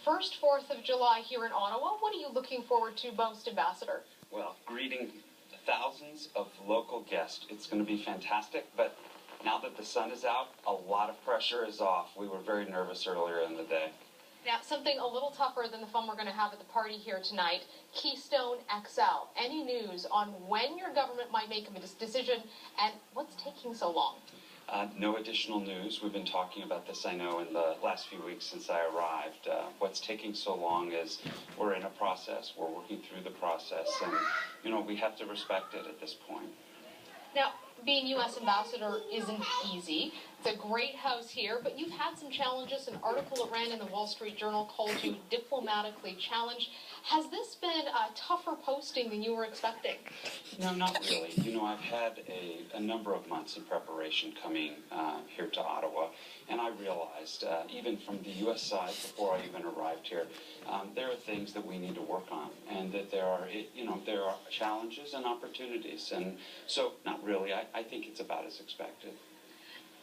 first 4th of July here in Ottawa. What are you looking forward to most, Ambassador? Well, greeting thousands of local guests. It's going to be fantastic, but now that the sun is out, a lot of pressure is off. We were very nervous earlier in the day. Now, something a little tougher than the fun we're going to have at the party here tonight, Keystone XL. Any news on when your government might make a decision and what's taking so long? No additional news. We've been talking about this, I know, in the last few weeks since I arrived. What's taking so long is we're in a process. We're working through the process, and, we have to respect it at this point. Now, being U.S. ambassador isn't easy. It's a great house here, but you've had some challenges. An article that ran in the Wall Street Journal called you diplomatically challenged. Has this been a tougher posting than you were expecting? No, not really. I've had a number of months in preparation coming here to Ottawa, and I realized, even from the U.S. side, before I even arrived here, there are things that we need to work on, and that there are challenges and opportunities, and so not really. I think it's about as expected.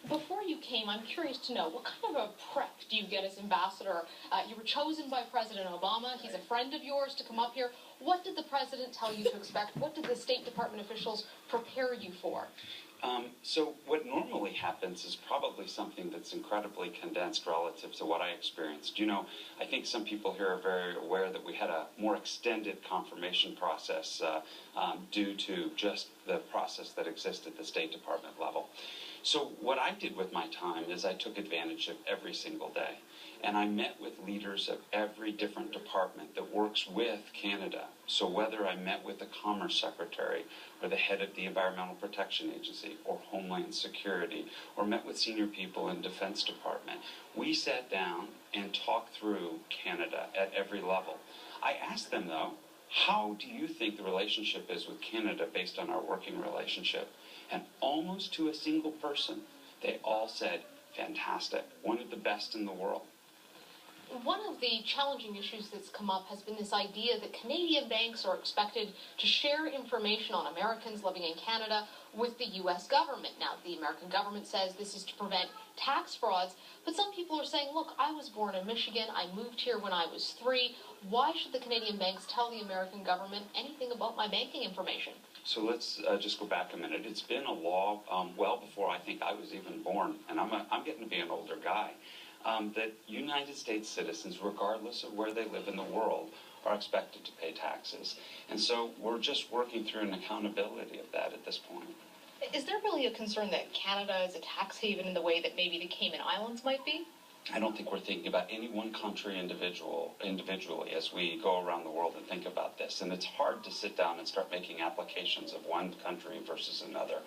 Before you came, I'm curious to know, what kind of a prep do you get as ambassador? You were chosen by President Obama. He's a friend of yours to come up here. What did the president tell you to expect? What did the State Department officials prepare you for? So what normally happens is probably something that's incredibly condensed relative to what I experienced. I think some people here are very aware that we had a more extended confirmation process due to just the process that exists at the State Department level. So what I did with my time is I took advantage of every single day, and I met with leaders of every different department that works with Canada. So whether I met with the Commerce Secretary or the head of the Environmental Protection Agency or Homeland Security or met with senior people in Defense Department, we sat down and talked through Canada at every level. I asked them, though, how do you think the relationship is with Canada based on our working relationship? And almost to a single person, they all said, fantastic, one of the best in the world. One of the challenging issues that's come up has been this idea that Canadian banks are expected to share information on Americans living in Canada with the U.S. government. Now, the American government says this is to prevent tax frauds, but some people are saying, look, I was born in Michigan, I moved here when I was 3. Why should the Canadian banks tell the American government anything about my banking information? So let's just go back a minute. It's been a law well before I think I was even born, and I'm getting to be an older guy, that United States citizens, regardless of where they live in the world, are expected to pay taxes. And so we're just working through an accountability of that at this point. Is there really a concern that Canada is a tax haven in the way that maybe the Cayman Islands might be? I don't think we're thinking about any one country individually as we go around the world and think about this. And it's hard to sit down and start making applications of one country versus another.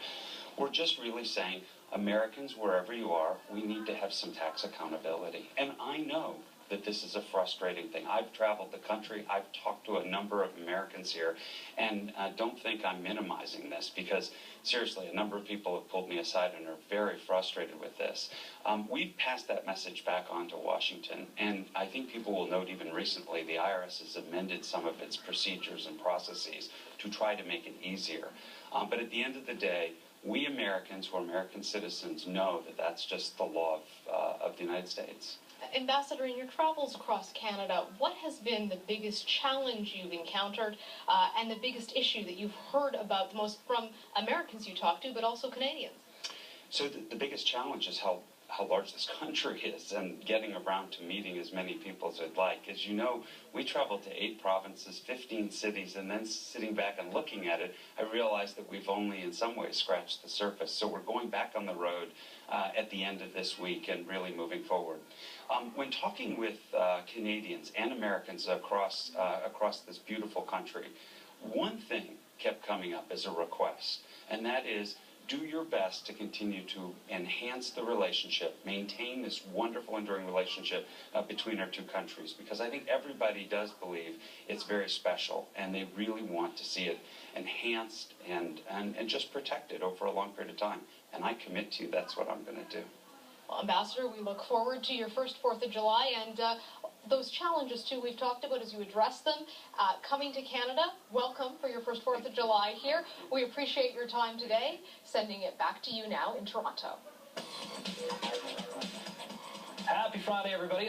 We're just really saying, Americans, wherever you are, we need to have some tax accountability. And I know that this is a frustrating thing. I've traveled the country. I've talked to a number of Americans here, and I don't think I'm minimizing this because, seriously, a number of people have pulled me aside and are very frustrated with this. We've passed that message back on to Washington, and I think people will note even recently the IRS has amended some of its procedures and processes to try to make it easier. But at the end of the day, we Americans who are American citizens know that that's just the law of the United States. Ambassador, in your travels across Canada, what has been the biggest challenge you've encountered and the biggest issue that you've heard about the most from Americans you talk to, but also Canadians? So the biggest challenge is how large this country is and getting around to meeting as many people as I'd like. As you know, we traveled to 8 provinces, 15 cities, and then sitting back and looking at it, I realized that we've only in some ways scratched the surface. So we're going back on the road at the end of this week and really moving forward. When talking with Canadians and Americans across this beautiful country, one thing kept coming up as a request, and that is, do your best to continue to enhance the relationship, maintain this wonderful, enduring relationship between our two countries, because I think everybody does believe it's very special, and they really want to see it enhanced and just protected over a long period of time. And I commit to you that's what I'm going to do. Well, Ambassador, we look forward to your first 4th of July and those challenges, too, we've talked about as you address them. Coming to Canada, welcome for your first 4th of July here. We appreciate your time today. Sending it back to you now in Toronto. Happy Friday, everybody.